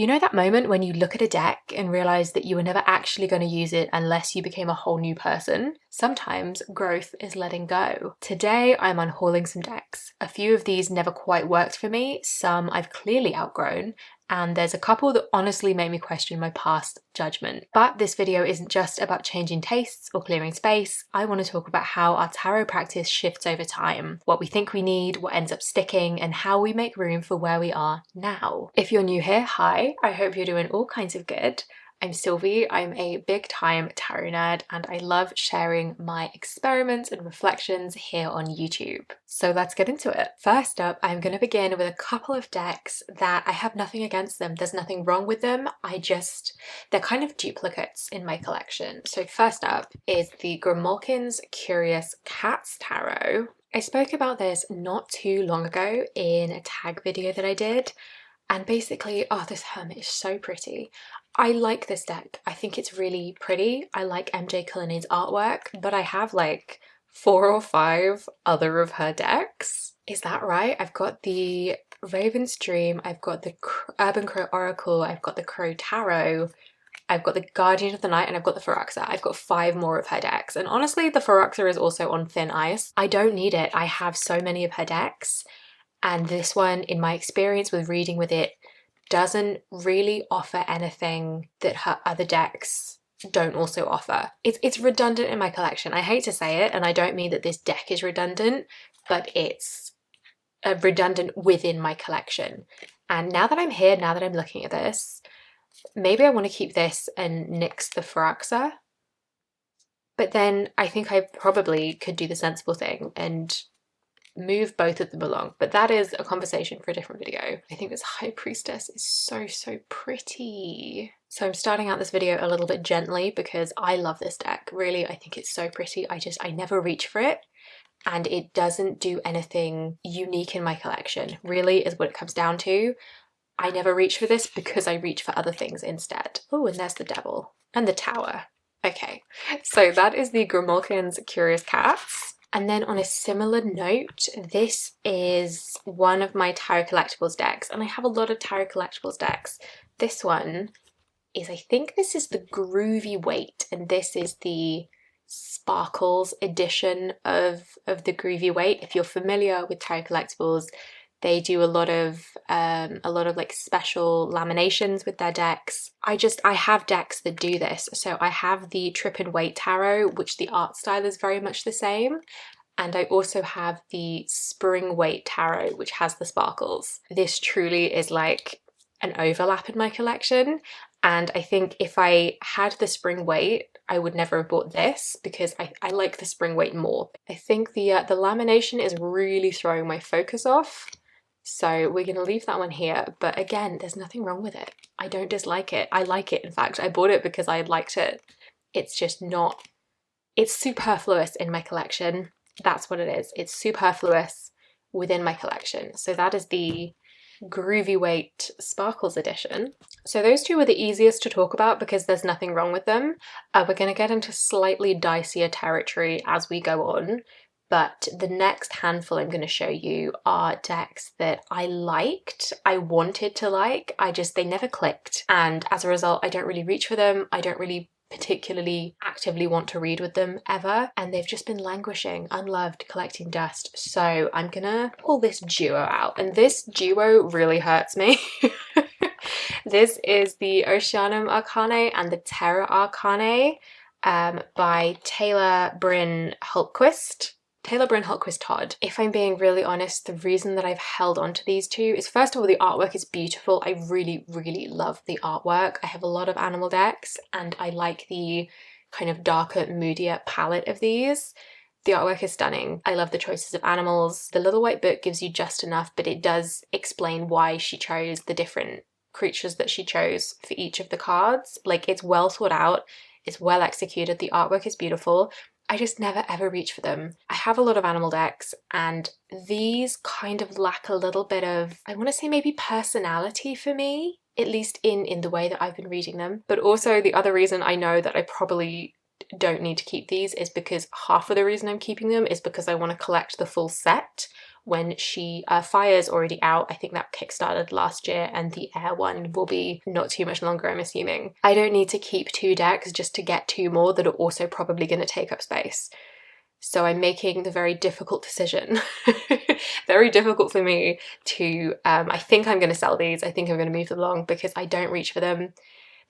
You know that moment when you look at a deck and realize that you were never actually going to use it unless you became a whole new person? Sometimes growth is letting go. Today I'm unhauling some decks. A few of these never quite worked for me, some I've clearly outgrown, and there's a couple that honestly made me question my past judgment. But this video isn't just about changing tastes or clearing space. I want to talk about how our tarot practice shifts over time, what we think we need, what ends up sticking, and how we make room for where we are now. If you're new here, hi, I hope you're doing all kinds of good. I'm Sylvie, I'm a big time tarot nerd, and I love sharing my experiments and reflections here on YouTube. So let's get into it. First up, I'm going to begin with a couple of decks that I have nothing against them. There's nothing wrong with them. They're kind of duplicates in my collection. So first up is the Grimalkin's Curious Cats Tarot. I spoke about this not too long ago in a tag video that I did. And basically, oh, this hermit is so pretty. I like this deck. I think it's really pretty. I like MJ Cullinan's artwork, but I have like 4 or 5 other of her decks. Is that right? I've got the Raven's Dream, I've got the Urban Crow Oracle, I've got the Crow Tarot, I've got the Guardian of the Night, and I've got the Phyrexia. I've got 5 more of her decks. And honestly, the Phyrexia is also on thin ice. I don't need it. I have so many of her decks. And this one, in my experience with reading with it, doesn't really offer anything that her other decks don't also offer. It's redundant in my collection. I hate to say it, and I don't mean that this deck is redundant, but it's redundant within my collection. And now that I'm here, now that I'm looking at this, maybe I want to keep this and nix the Phyrexia. But then I think I probably could do the sensible thing and move both of them along, but that is a conversation for a different video. I think this High Priestess is so pretty. So I'm starting out this video a little bit gently because I love this deck. Really, I think it's so pretty. I never reach for it, and it doesn't do anything unique in my collection, really, is what it comes down to. I never reach for this because I reach for other things instead. Oh, and there's the Devil and the Tower. Okay, so that is the Grimalkin's Curious Cats. And then on a similar note, this is one of my tarot collectibles decks, and I have a lot of tarot collectibles decks. This one is, I think this is the Groovy Weight, and this is the Sparkles edition of the Groovy Weight. If you're familiar with tarot collectibles, they do a lot of like special laminations with their decks. I have decks that do this. So I have the Trip and Wait Tarot, which the art style is very much the same. And I also have the Spring Wait Tarot, which has the sparkles. This truly is like an overlap in my collection. And I think if I had the Spring Wait, I would never have bought this because I like the Spring Wait more. I think the lamination is really throwing my focus off. So we're going to leave that one here, but again, there's nothing wrong with it. I don't dislike it. I like it. In fact, I bought it because I liked it. It's just not, it's superfluous in my collection. That's what it is. It's superfluous within my collection. So that is the Groovy Weight Sparkles edition. So those two were the easiest to talk about because there's nothing wrong with them. We're going to get into slightly dicier territory as we go on. But the next handful I'm going to show you are decks that I liked, I wanted to like, they never clicked. And as a result, I don't really reach for them. I don't really particularly actively want to read with them ever. And they've just been languishing, unloved, collecting dust. So I'm going to pull this duo out. And this duo really hurts me. This is the Oceanum Arcanae and the Terra Arcanae by Taylor Bryn Hultquist. Todd. If I'm being really honest, the reason that I've held on to these two is, first of all, the artwork is beautiful. I really love the artwork. I have a lot of animal decks and I like the kind of darker, moodier palette of these. The artwork is stunning. I love the choices of animals. The little white book gives you just enough, but it does explain why she chose the different creatures that she chose for each of the cards. Like, it's well thought out, it's well executed, the artwork is beautiful. I just never ever reach for them. I have a lot of animal decks and these kind of lack a little bit of, I want to say maybe personality for me, at least in the way that I've been reading them. But also the other reason I know that I probably don't need to keep these is because half of the reason I'm keeping them is because I want to collect the full set, when she Fire's already out. I think that kickstarted last year, and the Air one will be not too much longer, I'm assuming. I don't need to keep 2 decks just to get 2 more that are also probably going to take up space. So I'm making the very difficult decision, very difficult for me to, I think I'm going to sell these. I think I'm going to move them along because I don't reach for them.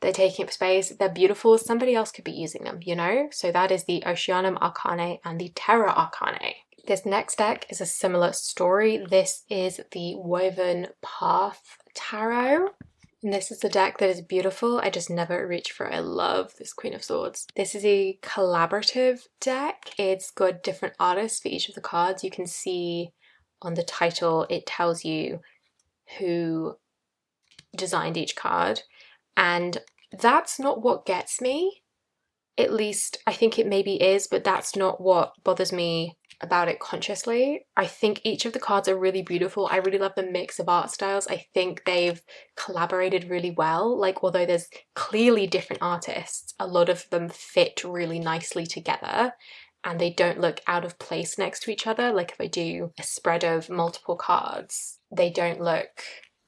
They're taking up space, they're beautiful, somebody else could be using them, you know? So that is the Oceanum Arcane and the Terra Arcane. This next deck is a similar story. This is the Woven Path Tarot. And this is the deck that is beautiful. I just never reach for it. I love this Queen of Swords. This is a collaborative deck. It's got different artists for each of the cards. You can see on the title, it tells you who designed each card. And that's not what gets me. At least I think it maybe is, but that's not what bothers me about it consciously. I think each of the cards are really beautiful. I really love the mix of art styles. I think they've collaborated really well. Like, although there's clearly different artists, a lot of them fit really nicely together and they don't look out of place next to each other. Like if I do a spread of multiple cards, they don't look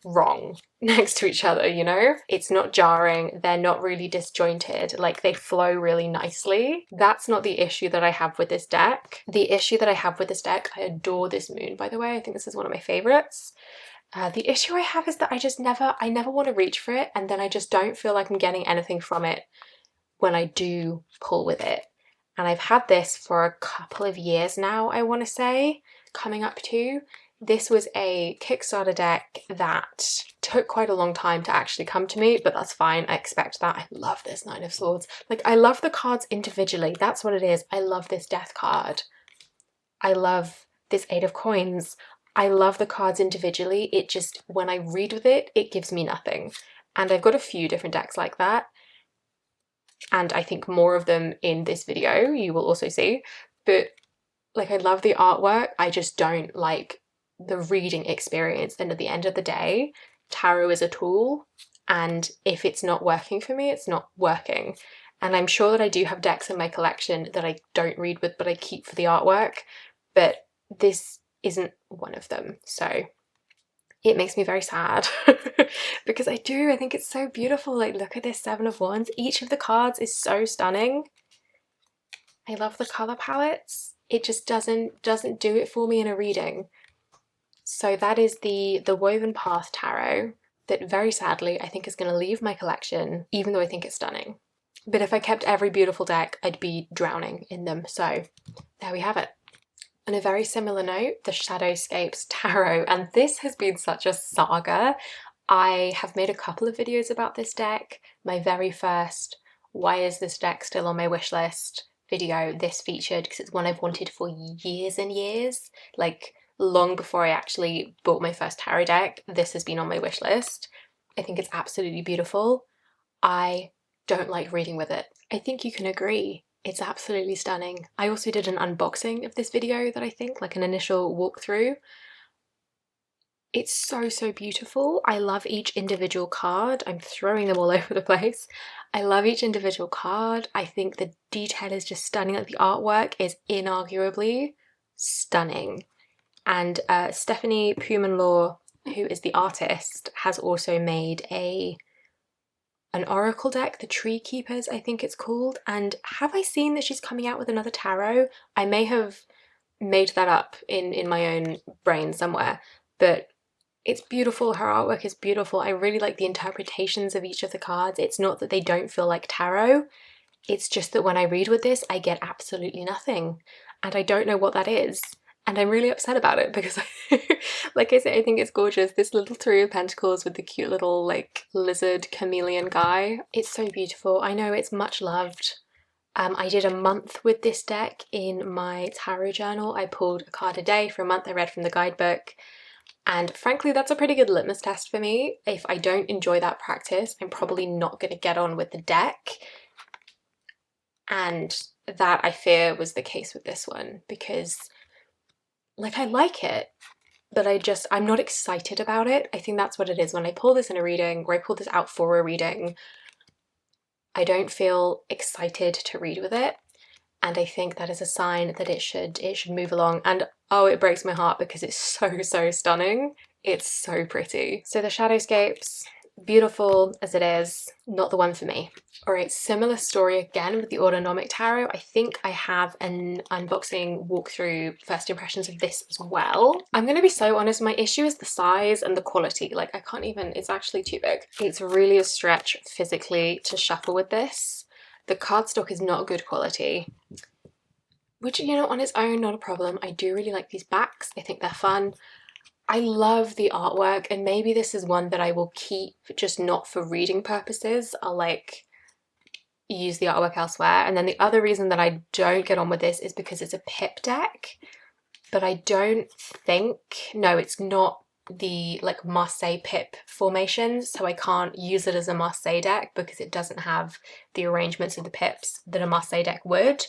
wrong next to each other, you know? It's not jarring, they're not really disjointed, like they flow really nicely. That's not the issue that I have with this deck. The issue that I have with this deck, I adore this moon, by the way, I think this is one of my favorites. The issue I have is that I never want to reach for it, and then I just don't feel like I'm getting anything from it when I do pull with it. And I've had this for a couple of years now, I want to say, coming up to. This was a Kickstarter deck that took quite a long time to actually come to me, but that's fine, I expect that. I love this Nine of Swords. Like, I love the cards individually, that's what it is. I love this Death card. I love this Eight of Coins. I love the cards individually. It just, when I read with it, it gives me nothing. And I've got a few different decks like that. And I think more of them in this video, you will also see. But, like, I love the artwork, I just don't like the reading experience. And at the end of the day, tarot is a tool, and if it's not working for me, it's not working. And I'm sure that I do have decks in my collection that I don't read with but I keep for the artwork, but this isn't one of them. So it makes me very sad because I think it's so beautiful. Like, look at this Seven of Wands. Each of the cards is so stunning. I love the color palettes. It just doesn't do it for me in a reading. So that is the Woven Path Tarot that very sadly I think is going to leave my collection, even though I think it's stunning. But if I kept every beautiful deck, I'd be drowning in them. So there we have it. On a very similar note, the Shadowscapes Tarot, and this has been such a saga. I have made a couple of videos about this deck. My very first, why is this deck still on my wish list video, this featured because it's one I've wanted for years and years. Like, long before I actually bought my first tarot deck, this has been on my wish list. I think it's absolutely beautiful. I don't like reading with it. I think you can agree. It's absolutely stunning. I also did an unboxing of this video that I think, like an initial walkthrough. It's so beautiful. I love each individual card. I'm throwing them all over the place. I love each individual card. I think the detail is just stunning. Like, the artwork is inarguably stunning. And Stephanie Pumanlaw, who is the artist, has also made an oracle deck, the Tree Keepers, I think it's called. And have I seen that she's coming out with another tarot? I may have made that up in my own brain somewhere, but it's beautiful. Her artwork is beautiful. I really like the interpretations of each of the cards. It's not that they don't feel like tarot. It's just that when I read with this, I get absolutely nothing. And I don't know what that is. And I'm really upset about it because, like I said, I think it's gorgeous. This little Three of Pentacles with the cute little, like, lizard chameleon guy. It's so beautiful. I know it's much loved. I did a month with this deck in my tarot journal. I pulled a card a day for a month. I read from the guidebook. And frankly, that's a pretty good litmus test for me. If I don't enjoy that practice, I'm probably not going to get on with the deck. And that, I fear, was the case with this one because, like, I like it, but I'm not excited about it. I think that's what it is. When I pull this in a reading, or I pull this out for a reading, I don't feel excited to read with it. and I think that is a sign that it should move along. And oh, it breaks my heart because it's so stunning. It's so pretty. So the shadowscapes, beautiful as it is, not the one for me. All right, similar story again with the autonomic tarot. I think I have an unboxing walkthrough first impressions of this as well. I'm gonna be so honest, my issue is the size and the quality. Like I can't even, it's actually too big. It's really a stretch physically to shuffle with this. The cardstock is not good quality, which, you know, on its own, not a problem. I do really like these backs. I think they're fun. I love the artwork, and maybe this is one that I will keep, just not for reading purposes. I'll like use the artwork elsewhere. And then the other reason that I don't get on with this is because it's a pip deck, but I don't think, no, it's not the like Marseille pip formation, so I can't use it as a Marseille deck because it doesn't have the arrangements of the pips that a Marseille deck would.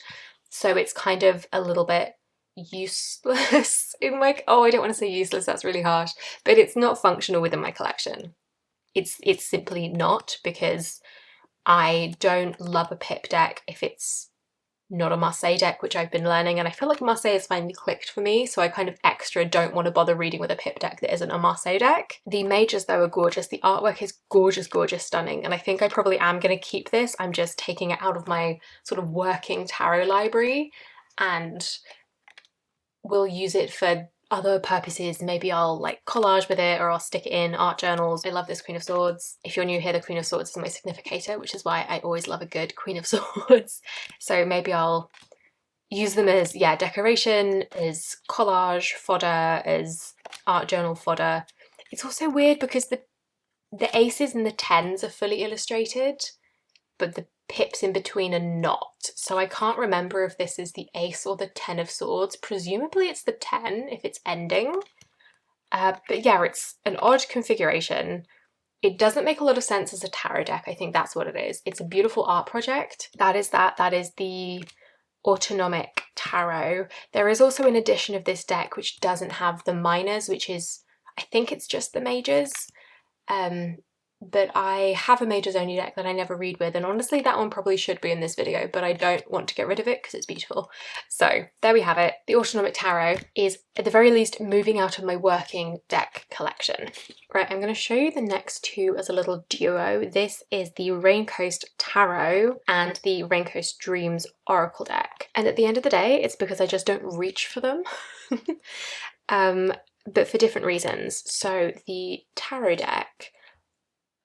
So it's kind of a little bit useless in my, oh, I don't want to say useless, that's really harsh, but it's not functional within my collection. It's simply not, because I don't love a pip deck if it's not a Marseille deck, which I've been learning, and I feel like Marseille has finally clicked for me, so I kind of extra don't want to bother reading with a pip deck that isn't a Marseille deck. The mages though are gorgeous. The artwork is gorgeous, stunning, and I think I probably am going to keep this. I'm just taking it out of my sort of working tarot library and will use it for other purposes. Maybe I'll like collage with it, or I'll stick it in art journals. I love this Queen of Swords. If you're new here, the Queen of Swords is my significator, which is why I always love a good Queen of Swords. So maybe I'll use them as, yeah, decoration, as collage fodder, as art journal fodder. It's also weird because the aces and the tens are fully illustrated, but the pips in between are not. So I can't remember if this is the ace or the 10 of swords. Presumably it's the 10 if it's ending. But yeah, it's an odd configuration. It doesn't make a lot of sense as a tarot deck. I think that's what it is. It's a beautiful art project. That is the autonomic tarot. There is also an edition of this deck which doesn't have the minors, which is, I think it's just the majors. But I have a majors only deck that I never read with, and honestly that one probably should be in this video, but I don't want to get rid of it because it's beautiful. So there we have it. The autonomic tarot is at the very least moving out of my working deck collection. Right, I'm going to show you the next two as a little duo. This is the Raincoast Tarot and the Raincoast Dreams Oracle deck. And at the end of the day, it's because I just don't reach for them. But for different reasons. So the tarot deck,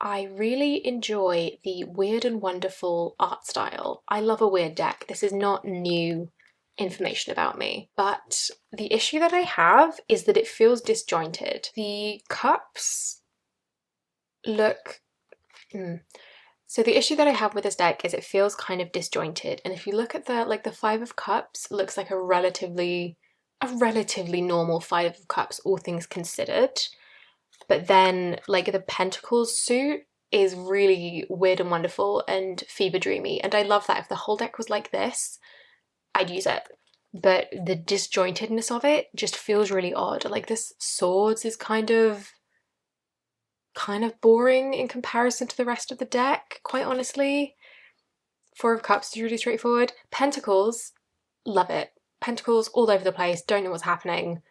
I really enjoy the weird and wonderful art style. I love a weird deck. This is not new information about me, but the issue that I have is that it feels disjointed. The cups look... So the issue that I have with this deck is it feels kind of disjointed, and if you look at the Five of Cups, it looks like a relatively normal Five of Cups, all things considered. But then like the Pentacles suit is really weird and wonderful and fever dreamy, and I love that. If the whole deck was like this, I'd use it. But the disjointedness of it just feels really odd. Like this Swords is kind of boring in comparison to the rest of the deck, quite honestly. Four of Cups is really straightforward. Pentacles, love it. Pentacles all over the place, don't know what's happening.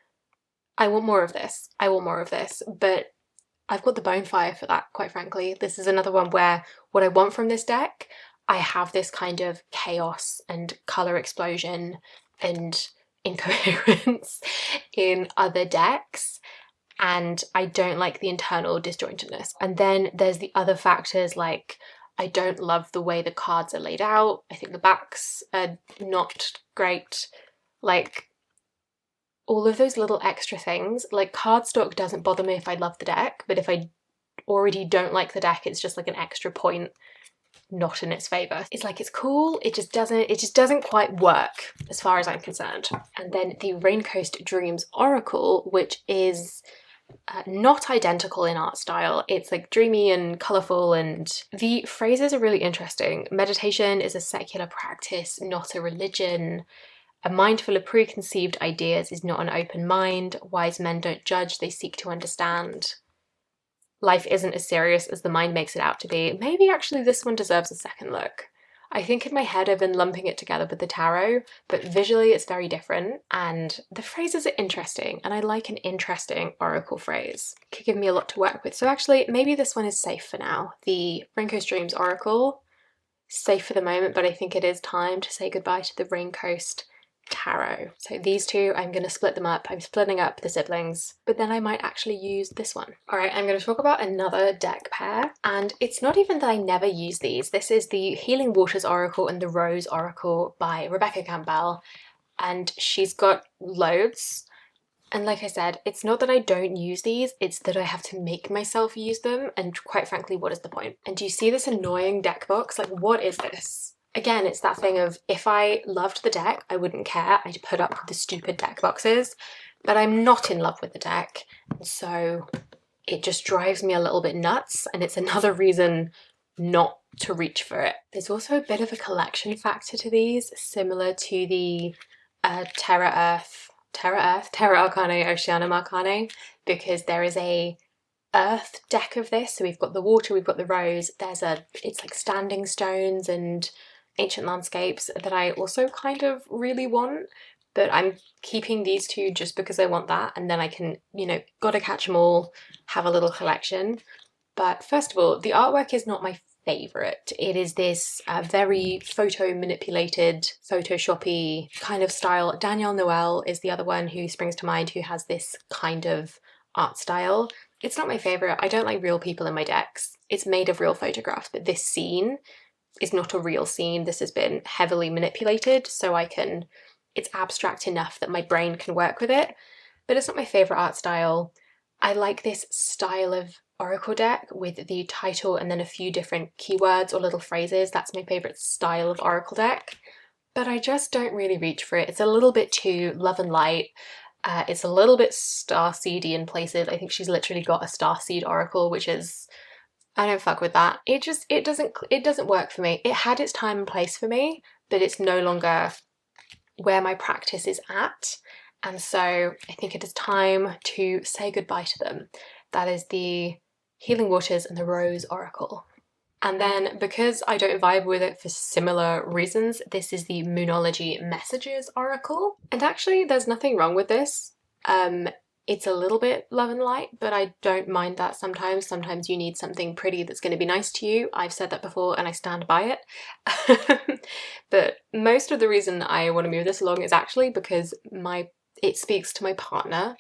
I want more of this. I want more of this, but I've got the Bonefire for that, quite frankly. This is another one where what I want from this deck, I have this kind of chaos and colour explosion and incoherence in other decks, and I don't like the internal disjointedness. And then there's the other factors, like I don't love the way the cards are laid out. I think the backs are not great. Like all of those little extra things, like cardstock doesn't bother me if I love the deck, but if I already don't like the deck, it's just like an extra point not in its favour. It's like it's cool, it just doesn't quite work as far as I'm concerned. And then the Raincoast Dreams Oracle, which is not identical in art style. It's like dreamy and colourful, and the phrases are really interesting. Meditation is a secular practice, not a religion. A mind full of preconceived ideas is not an open mind. Wise men don't judge, they seek to understand. Life isn't as serious as the mind makes it out to be. Maybe actually this one deserves a second look. I think in my head I've been lumping it together with the tarot, but visually it's very different, and the phrases are interesting, and I like an interesting oracle phrase. It could give me a lot to work with. So actually, maybe this one is safe for now. The Raincoast Dreams Oracle, safe for the moment, but I think it is time to say goodbye to the Raincoast Tarot. So these two, I'm going to split them up. I'm splitting up the siblings, but then I might actually use this one. All right, I'm going to talk about another deck pair, and it's not even that I never use these. This is the Healing Waters Oracle and the Rose Oracle by Rebecca Campbell, and she's got loads. And like I said, it's not that I don't use these, it's that I have to make myself use them, and quite frankly, what is the point? And do you see this annoying deck box? Like, what is this? Again, it's that thing of, if I loved the deck, I wouldn't care. I'd put up with the stupid deck boxes, but I'm not in love with the deck, so it just drives me a little bit nuts, and it's another reason not to reach for it. There's also a bit of a collection factor to these, similar to the Terra Arcane, Oceanum Arcane, because there is a earth deck of this. So we've got the water, we've got the rose, it's like standing stones and ancient landscapes that I also kind of really want, but I'm keeping these two just because I want that, and then I can, you know, gotta catch them all, have a little collection. But first of all, the artwork is not my favourite. It is this very photo manipulated, photoshoppy kind of style. Danielle Noel is the other one who springs to mind, who has this kind of art style. It's not my favourite. I don't like real people in my decks. It's made of real photographs, but this scene is not a real scene. This has been heavily manipulated, so it's abstract enough that my brain can work with it, but it's not my favourite art style. I like this style of oracle deck with the title and then a few different keywords or little phrases. That's my favourite style of oracle deck, but I just don't really reach for it. It's a little bit too love and light. It's a little bit starseedy in places. I think she's literally got a starseed oracle, which is, I don't fuck with that. It doesn't work for me. It had its time and place for me, but it's no longer where my practice is at. And so I think it is time to say goodbye to them. That is the Healing Waters and the Rose Oracle. And then, because I don't vibe with it for similar reasons, this is the Moonology Messages Oracle. And actually, there's nothing wrong with this. It's a little bit love and light, but I don't mind that sometimes. Sometimes you need something pretty that's going to be nice to you. I've said that before and I stand by it. But most of the reason I want to move this along is actually because it speaks to my partner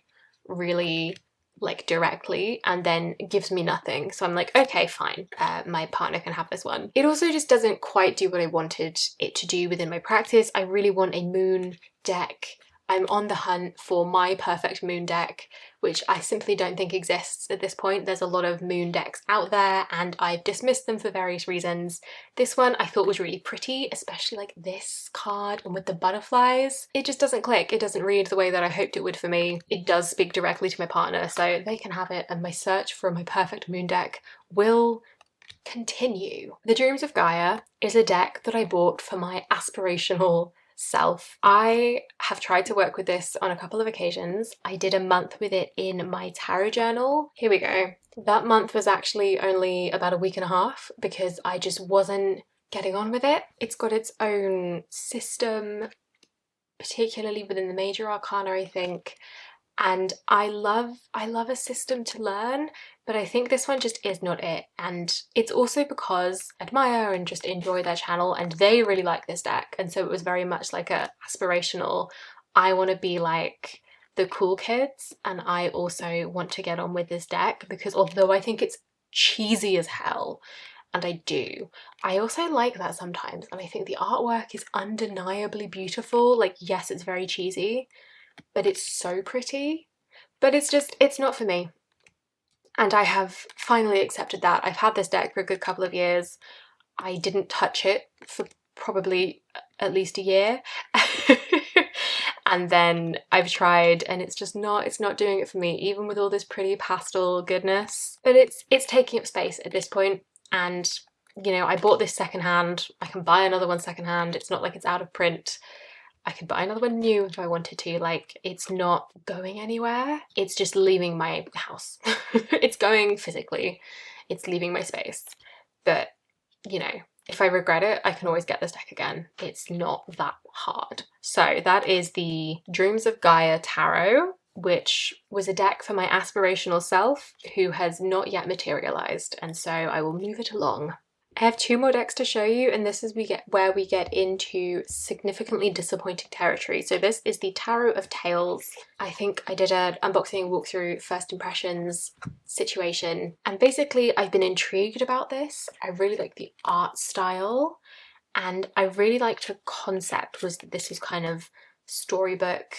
really, like, directly, and then gives me nothing. So I'm like, okay, fine, my partner can have this one. It also just doesn't quite do what I wanted it to do within my practice. I really want a moon deck. I'm on the hunt for my perfect moon deck, which I simply don't think exists at this point. There's a lot of moon decks out there and I've dismissed them for various reasons. This one I thought was really pretty, especially like this card and with the butterflies. It just doesn't click. It doesn't read the way that I hoped it would for me. It does speak directly to my partner, so they can have it, and my search for my perfect moon deck will continue. The Dreams of Gaia is a deck that I bought for my aspirational self. I have tried to work with this on a couple of occasions. I did a month with it in my tarot journal. Here we go. That month was actually only about a week and a half because I just wasn't getting on with it. It's got its own system, particularly within the major arcana, I think. And I love a system to learn, but I think this one just is not it. And it's also because I admire and just enjoy their channel and they really like this deck. And so it was very much like a aspirational, I want to be like the cool kids and I also want to get on with this deck, because although I think it's cheesy as hell, and I do, I also like that sometimes. And I think the artwork is undeniably beautiful. Like, yes, it's very cheesy, but it's so pretty. But it's not for me. And I have finally accepted that. I've had this deck for a good couple of years. I didn't touch it for probably at least a year. And then I've tried and it's not doing it for me, even with all this pretty pastel goodness. But it's taking up space at this point. And, you know, I bought this secondhand. I can buy another one secondhand. It's not like it's out of print. I could buy another one new if I wanted to. Like, it's not going anywhere. It's just leaving my house. It's going physically. It's leaving my space. But, you know, if I regret it, I can always get this deck again. It's not that hard. So that is the Dreams of Gaia Tarot, which was a deck for my aspirational self who has not yet materialized, and so I will move it along. I have 2 more decks to show you, and this is where we get into significantly disappointing territory. So this is the Tarot of Tales. I think I did an unboxing walkthrough, first impressions situation, and basically I've been intrigued about this. I really like the art style, and I really liked the concept was that this is kind of storybook.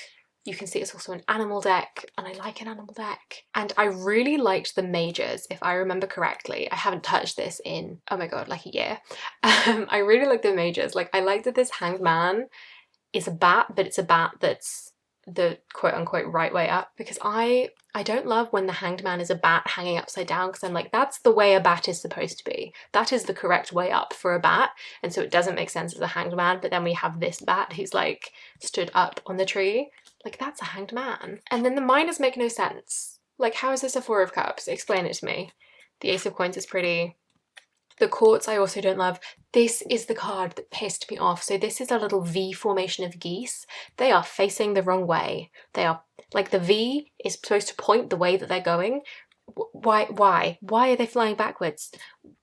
You can see it's also an animal deck, and I like an animal deck. And I really liked the mages, if I remember correctly. I haven't touched this in, oh my god, like a year. I really like the mages. Like, I like that this hanged man is a bat, but it's a bat that's the quote-unquote right way up, because I don't love when the hanged man is a bat hanging upside down, because I'm like, that's the way a bat is supposed to be. That is the correct way up for a bat, and so it doesn't make sense as a hanged man. But then we have this bat who's like stood up on the tree. Like, that's a hanged man. And then the minors make no sense. Like, how is this a 4 of Cups? Explain it to me. The Ace of Coins is pretty. The courts I also don't love. This is the card that pissed me off. So this is a little V formation of geese. They are facing the wrong way. They are, like, the V is supposed to point the way that they're going. Why are they flying backwards?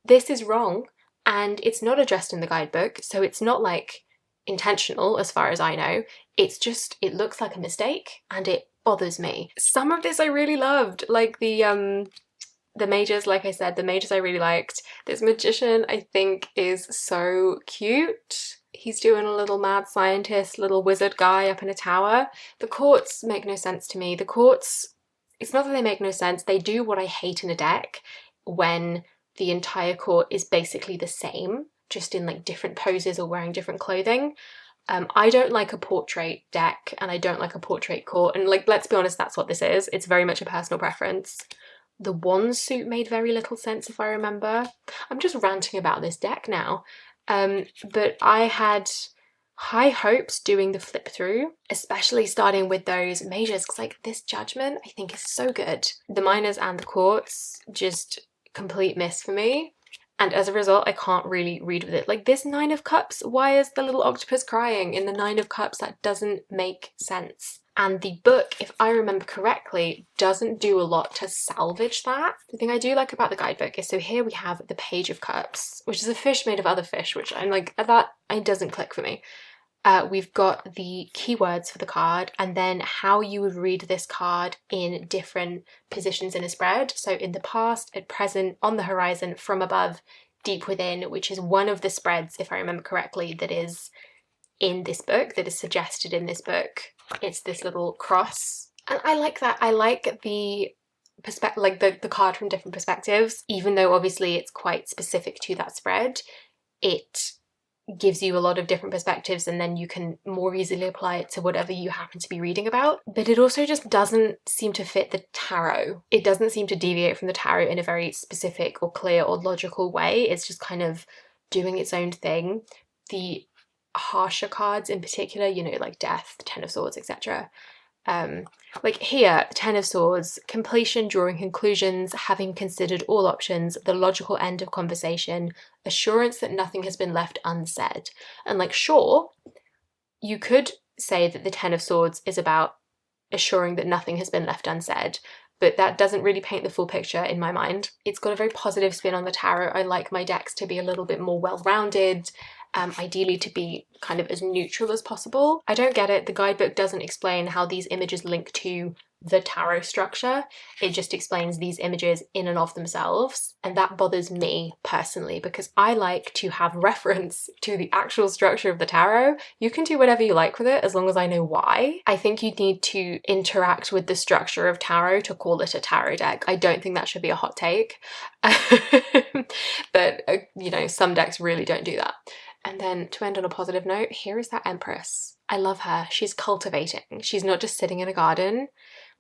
This is wrong, and it's not addressed in the guidebook, so it's not like intentional as far as I know. It's just, it looks like a mistake, and it bothers me. Some of this I really loved, like the mages. Like I said, the mages I really liked. This magician I think is so cute. He's doing a little mad scientist, little wizard guy up in a tower. The courts make no sense to me. The courts, it's not that they make no sense, they do what I hate in a deck, when the entire court is basically the same, just in like different poses or wearing different clothing. I don't like a portrait deck, and I don't like a portrait court, and like, let's be honest, that's what this is. It's very much a personal preference. The wand suit made very little sense, if I remember. I'm just ranting about this deck now. But I had high hopes doing the flip through, especially starting with those mages, because like this judgment I think is so good. The minors and the courts, just complete miss for me. And as a result, I can't really read with it. Like this 9 of Cups, why is the little octopus crying in the 9 of Cups? That doesn't make sense. And the book, if I remember correctly, doesn't do a lot to salvage that. The thing I do like about the guidebook is, so here we have the Page of Cups, which is a fish made of other fish, which I'm like, that it doesn't click for me. We've got the keywords for the card, and then how you would read this card in different positions in a spread. So in the past, at present, on the horizon, from above, deep within, which is one of the spreads, if I remember correctly, that is in this book, that is suggested in this book. It's this little cross, and I like that. I like the perspective, like the card from different perspectives, even though obviously it's quite specific to that spread. It gives you a lot of different perspectives, and then you can more easily apply it to whatever you happen to be reading about. But it also just doesn't seem to fit the tarot. It doesn't seem to deviate from the tarot in a very specific or clear or logical way. It's just kind of doing its own thing. The harsher cards in particular, you know, like Death, the Ten of Swords, etc. Like here, the Ten of Swords, completion, drawing conclusions, having considered all options, the logical end of conversation, assurance that nothing has been left unsaid. And like, sure, you could say that the Ten of Swords is about assuring that nothing has been left unsaid, but that doesn't really paint the full picture in my mind. It's got a very positive spin on the tarot. I like my decks to be a little bit more well-rounded, ideally to be kind of as neutral as possible. I don't get it. The guidebook doesn't explain how these images link to the tarot structure. It just explains these images in and of themselves, and that bothers me personally, because I like to have reference to the actual structure of the tarot. You can do whatever you like with it as long as I know why. I think you need to interact with the structure of tarot to call it a tarot deck. I don't think that should be a hot take. But you know, some decks really don't do that. And then to end on a positive note, here is that Empress. I love her. She's cultivating. She's not just sitting in a garden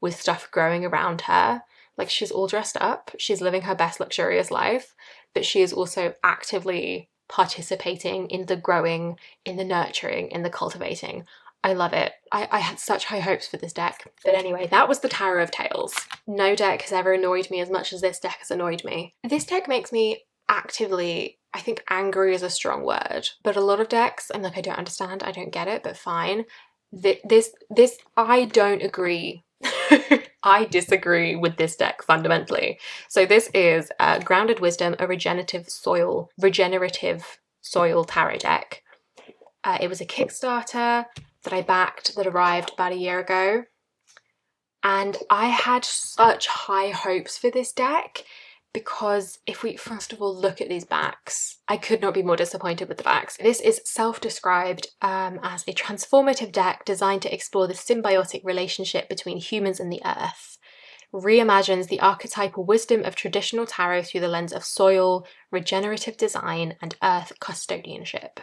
with stuff growing around her. Like, she's all dressed up. She's living her best luxurious life, but she is also actively participating in the growing, in the nurturing, in the cultivating. I love it. I had such high hopes for this deck. But anyway, that was the Tarot of Tales. No deck has ever annoyed me as much as this deck has annoyed me. This deck makes me actively, I think angry is a strong word, but a lot of decks, I'm like, I don't understand, I don't get it, but fine. This, I don't agree. I disagree with this deck fundamentally. So this is Grounded Wisdom, a regenerative soil tarot deck. It was a Kickstarter that I backed that arrived about a year ago. And I had such high hopes for this deck because if we first of all look at these backs, I could not be more disappointed with the backs. This is self-described as a transformative deck designed to explore the symbiotic relationship between humans and the earth. Reimagines the archetypal wisdom of traditional tarot through the lens of soil, regenerative design, and earth custodianship.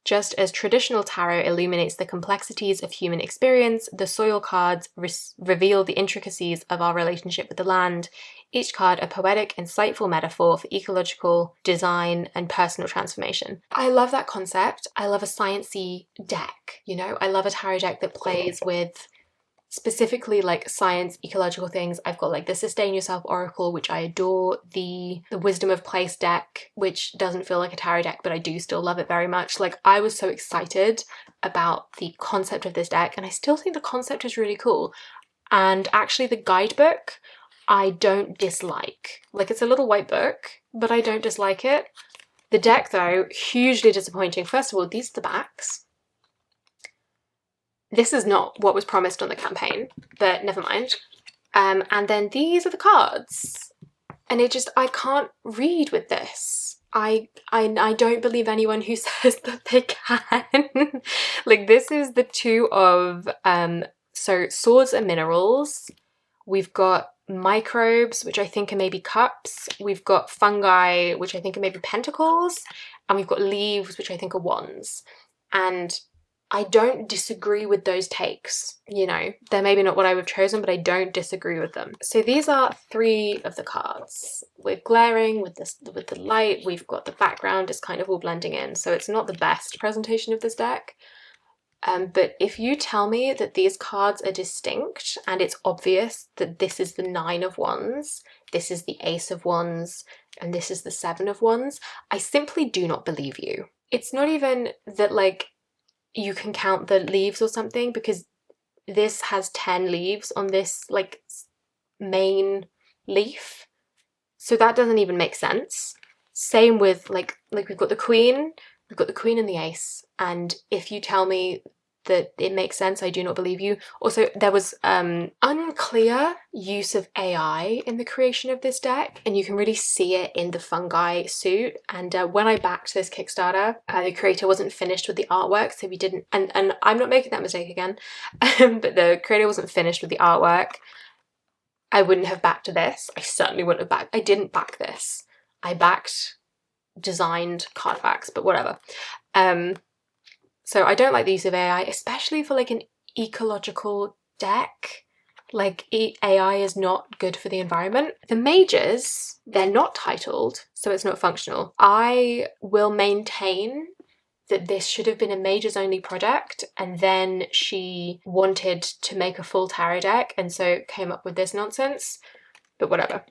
Just as traditional tarot illuminates the complexities of human experience, the soil cards reveal the intricacies of our relationship with the land, each card a poetic, insightful metaphor for ecological design and personal transformation. I love that concept. I love a sciencey deck, you know? I love a tarot deck that plays with specifically like science, ecological things. I've got like the Sustain Yourself Oracle, which I adore, the Wisdom of Place deck, which doesn't feel like a tarot deck, but I do still love it very much. Like, I was so excited about the concept of this deck, and I still think the concept is really cool. And actually the guidebook, I don't dislike. Like, it's a little white book, but I don't dislike it. The deck though, hugely disappointing. First of all, these are the backs. This is not what was promised on the campaign, but never mind. And then these are the cards. And it just, I can't read with this. I don't believe anyone who says that they can. Like, this is the two of, so swords and minerals. We've got microbes, which I think are maybe cups. We've got fungi, which I think are maybe pentacles. And we've got leaves, which I think are wands. And I don't disagree with those takes, you know. They're maybe not what I would have chosen, but I don't disagree with them. So these are three of the cards. We're glaring with this, with the light. We've got the background is kind of all blending in, so it's not the best presentation of this deck. But if you tell me that these cards are distinct and it's obvious that this is the 9 of Wands, this is the Ace of Wands, and this is the 7 of Wands, I simply do not believe you. It's not even that, like, you can count the leaves or something, because this has 10 leaves on this like main leaf, so that doesn't even make sense. Same with like we've got the queen and the ace, and if you tell me that it makes sense, I do not believe you. Also, there was unclear use of AI in the creation of this deck, and you can really see it in the fungi suit. And when I backed this Kickstarter, the creator wasn't finished with the artwork, so we didn't, and I'm not making that mistake again, but the creator wasn't finished with the artwork. I wouldn't have backed this. I certainly wouldn't have backed, I didn't back this. I backed designed card backs, but whatever. So I don't like the use of AI, especially for like an ecological deck. Like, AI is not good for the environment. The mages, they're not titled, so it's not functional. I will maintain that this should have been a mages only product, and then she wanted to make a full tarot deck and so came up with this nonsense, but whatever.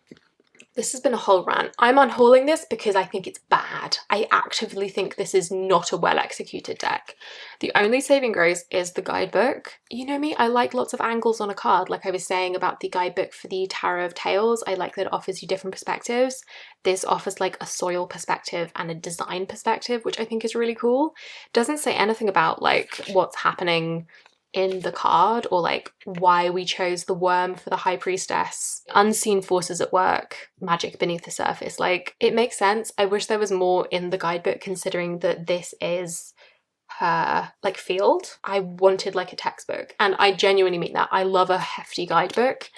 This has been a whole rant. I'm unhauling this because I think it's bad. I actively think this is not a well-executed deck. The only saving grace is the guidebook. You know me, I like lots of angles on a card. Like I was saying about the guidebook for the Tarot of Tales, I like that it offers you different perspectives. This offers like a soil perspective and a design perspective, which I think is really cool. Doesn't say anything about like what's happening in the card, or like why we chose the worm for the High Priestess, unseen forces at work, magic beneath the surface. Like, it makes sense. I wish there was more in the guidebook, considering that this is her like field. I wanted like a textbook, and I genuinely mean that. I love a hefty guidebook.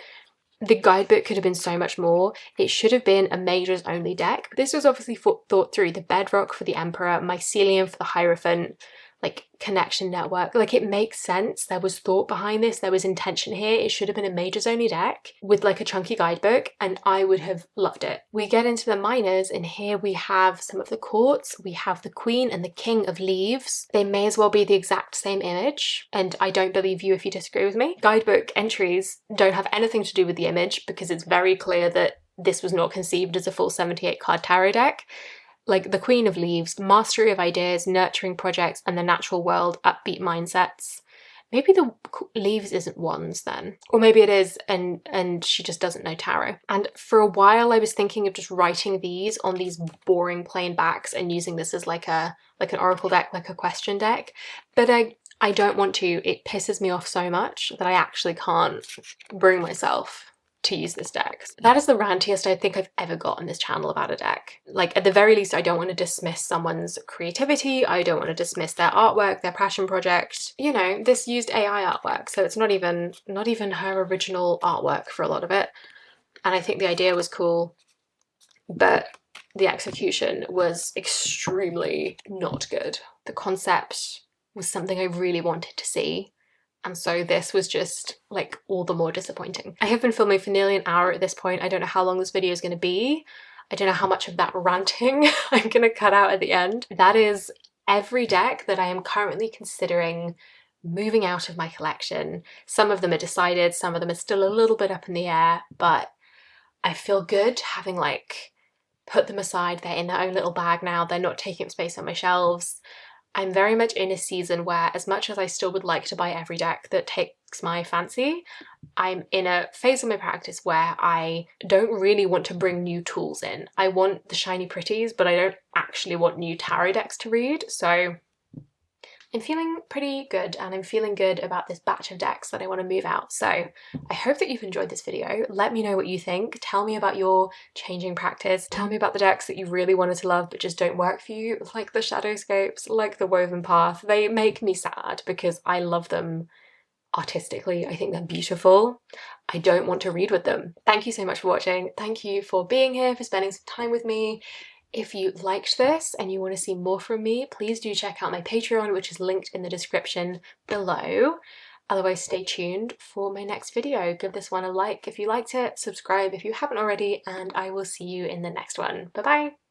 The guidebook could have been so much more. It should have been a mages only deck. This was obviously thought through. The bedrock for the Emperor, mycelium for the Hierophant, like connection network. Like, it makes sense. There was thought behind this. There was intention here. It should have been a mages only deck with like a chunky guidebook, and I would have loved it. We get into the minors, and here we have some of the courts. We have the Queen and the King of Leaves. They may as well be the exact same image, and I don't believe you if you disagree with me. Guidebook entries don't have anything to do with the image, because it's very clear that this was not conceived as a full 78 card tarot deck. Like the Queen of Leaves, mastery of ideas, nurturing projects, and the natural world, upbeat mindsets. Maybe the Leaves isn't wands then. Or maybe it is and she just doesn't know tarot. And for a while I was thinking of just writing these on these boring plain backs and using this as like an oracle deck, like a question deck. But I don't want to. It pisses me off so much that I actually can't bring myself to use this deck. That is the rantiest I think I've ever got on this channel about a deck. Like, at the very least, I don't want to dismiss someone's creativity. I don't want to dismiss their artwork, their passion project. You know, this used AI artwork, so it's not even her original artwork for a lot of it. And I think the idea was cool, but the execution was extremely not good. The concept was something I really wanted to see. And so this was just like all the more disappointing. I have been filming for nearly an hour at this point. I don't know how long this video is going to be. I don't know how much of that ranting I'm going to cut out at the end. That is every deck that I am currently considering moving out of my collection. Some of them are decided, some of them are still a little bit up in the air, but I feel good having like put them aside. They're in their own little bag now. They're not taking up space on my shelves. I'm very much in a season where, as much as I still would like to buy every deck that takes my fancy, I'm in a phase of my practice where I don't really want to bring new tools in. I want the shiny pretties, but I don't actually want new tarot decks to read. So I'm feeling pretty good, and I'm feeling good about this batch of decks that I want to move out. So I hope that you've enjoyed this video. Let me know what you think. Tell me about your changing practice. Tell me about the decks that you really wanted to love but just don't work for you, like the Shadowscapes, like the Woven Path. They make me sad because I love them artistically. I think they're beautiful. I don't want to read with them. Thank you so much for watching. Thank you for being here, for spending some time with me. If you liked this and you want to see more from me, please do check out my Patreon, which is linked in the description below. Otherwise, stay tuned for my next video. Give this one a like if you liked it, subscribe if you haven't already, and I will see you in the next one. Bye bye!